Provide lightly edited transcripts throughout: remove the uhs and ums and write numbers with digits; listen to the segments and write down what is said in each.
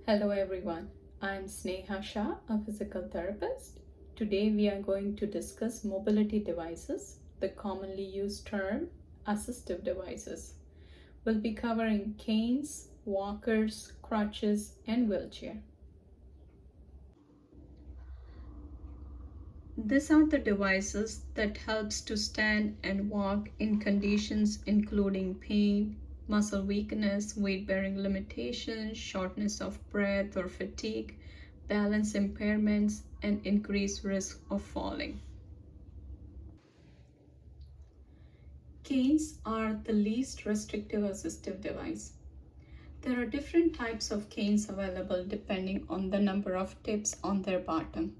Hello everyone, I'm Sneha Shah, a physical therapist. Today we are going to discuss mobility devices, the commonly used term assistive devices. We'll be covering canes, walkers, crutches, and wheelchair. These are the devices that helps to stand and walk in conditions including pain, muscle weakness, weight-bearing limitations, shortness of breath or fatigue, balance impairments, and increased risk of falling. Canes are the least restrictive assistive device. There are different types of canes available depending on the number of tips on their bottom.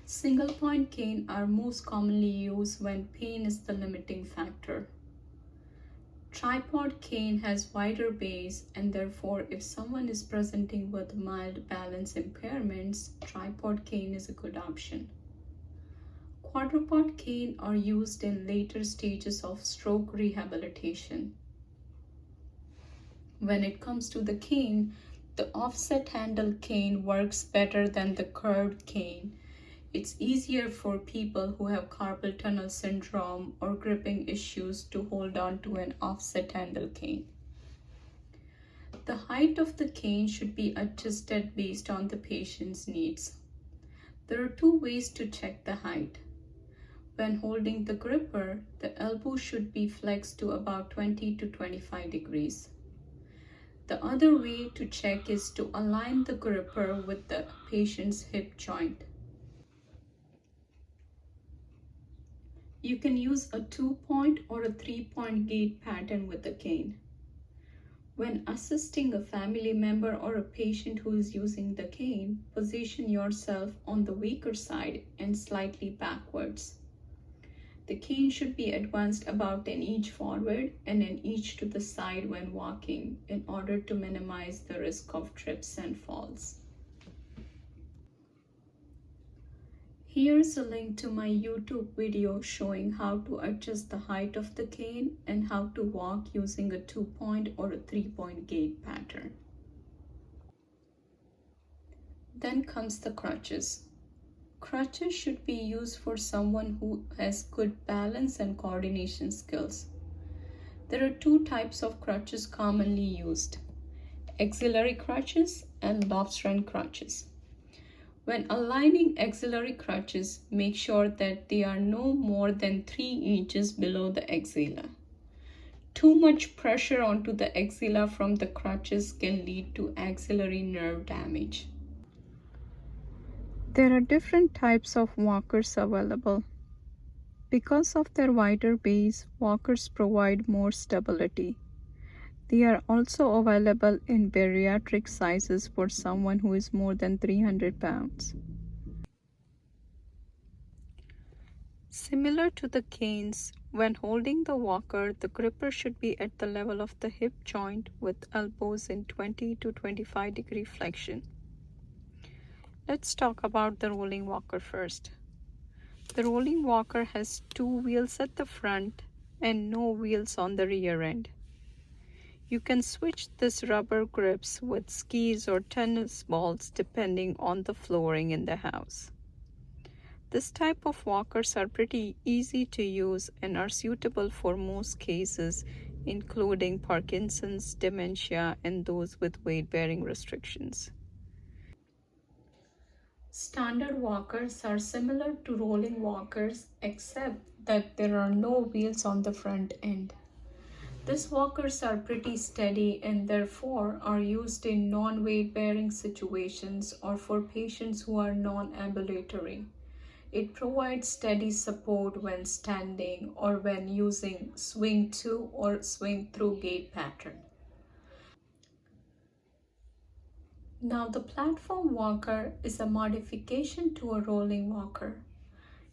Single point cane are most commonly used when pain is the limiting factor. Tripod cane has wider base and therefore if someone is presenting with mild balance impairments, tripod cane is a good option. Quadrupod cane are used in later stages of stroke rehabilitation. When it comes to the cane, the offset handle cane works better than the curved cane. It's easier for people who have carpal tunnel syndrome or gripping issues to hold on to an offset handle cane. The height of the cane should be adjusted based on the patient's needs. There are two ways to check the height. When holding the gripper, the elbow should be flexed to about 20 to 25 degrees. The other way to check is to align the gripper with the patient's hip joint. You can use a 2-point or a 3-point gait pattern with the cane. When assisting a family member or a patient who is using the cane, position yourself on the weaker side and slightly backwards. The cane should be advanced about an inch forward and an inch to the side when walking in order to minimize the risk of trips and falls. Here's a link to my YouTube video showing how to adjust the height of the cane and how to walk using a 2-point or a 3-point gait pattern. Then comes the crutches. Crutches should be used for someone who has good balance and coordination skills. There are two types of crutches commonly used: auxiliary crutches and lobster crutches. When aligning auxiliary crutches, make sure that they are no more than 3 inches below the axilla. Too much pressure onto the axilla from the crutches can lead to axillary nerve damage. There are different types of walkers available. Because of their wider base, walkers provide more stability. They are also available in bariatric sizes for someone who is more than 300 pounds. Similar to the canes, when holding the walker, the gripper should be at the level of the hip joint with elbows in 20 to 25 degree flexion. Let's talk about the rolling walker first. The rolling walker has 2 wheels at the front and no wheels on the rear end. You can switch this rubber grips with skis or tennis balls depending on the flooring in the house. This type of walkers are pretty easy to use and are suitable for most cases, including Parkinson's, dementia, and those with weight-bearing restrictions. Standard walkers are similar to rolling walkers except that there are no wheels on the front end. These walkers are pretty steady and therefore are used in non-weight-bearing situations or for patients who are non-ambulatory. It provides steady support when standing or when using swing to or swing through gait pattern. Now the platform walker is a modification to a rolling walker.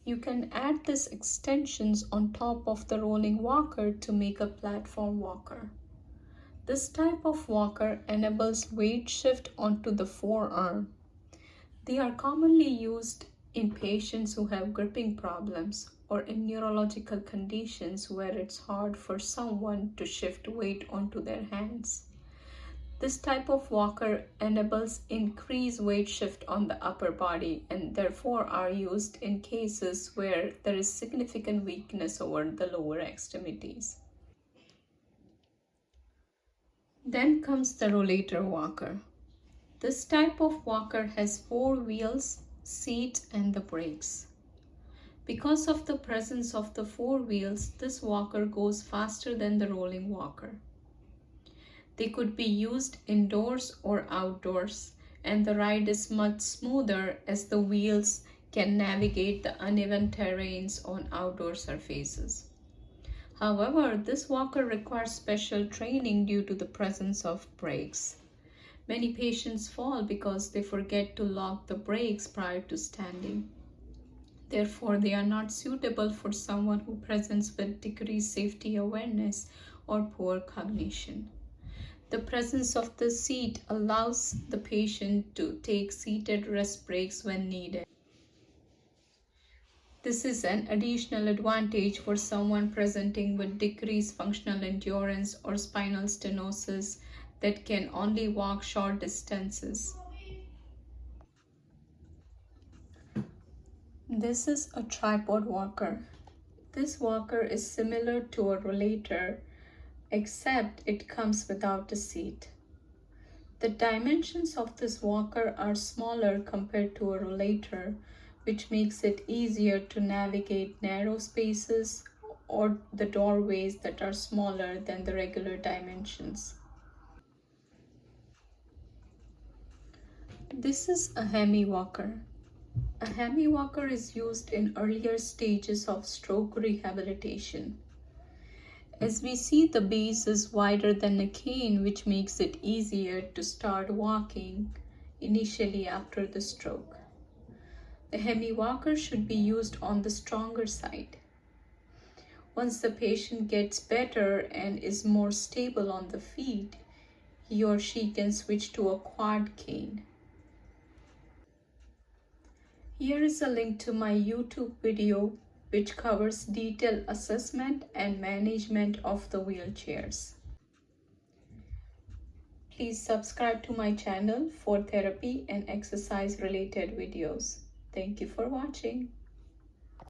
You can add these extensions on top of the rolling walker to make a platform walker. This type of walker enables weight shift onto the forearm. They are commonly used in patients who have gripping problems or in neurological conditions where it's hard for someone to shift weight onto their hands. This type of walker enables increased weight shift on the upper body and therefore are used in cases where there is significant weakness over the lower extremities. Then comes the rollator walker. This type of walker has 4 wheels, seat, and the brakes. Because of the presence of the 4 wheels, this walker goes faster than the rolling walker. They could be used indoors or outdoors, and the ride is much smoother as the wheels can navigate the uneven terrains on outdoor surfaces. However, this walker requires special training due to the presence of brakes. Many patients fall because they forget to lock the brakes prior to standing. Therefore, they are not suitable for someone who presents with decreased safety awareness or poor cognition. The presence of the seat allows the patient to take seated rest breaks when needed. This is an additional advantage for someone presenting with decreased functional endurance or spinal stenosis that can only walk short distances. This is a tripod walker. This walker is similar to a rollator, except it comes without a seat. The dimensions of this walker are smaller compared to a rollator, which makes it easier to navigate narrow spaces or the doorways that are smaller than the regular dimensions. This is a hemi walker. A hemi walker is used in earlier stages of stroke rehabilitation. As we see, the base is wider than a cane, which makes it easier to start walking initially after the stroke. The hemi walker should be used on the stronger side. Once the patient gets better and is more stable on the feet, he or she can switch to a quad cane. Here is a link to my YouTube video which covers detailed assessment and management of the wheelchairs. Please subscribe to my channel for therapy and exercise related videos. Thank you for watching.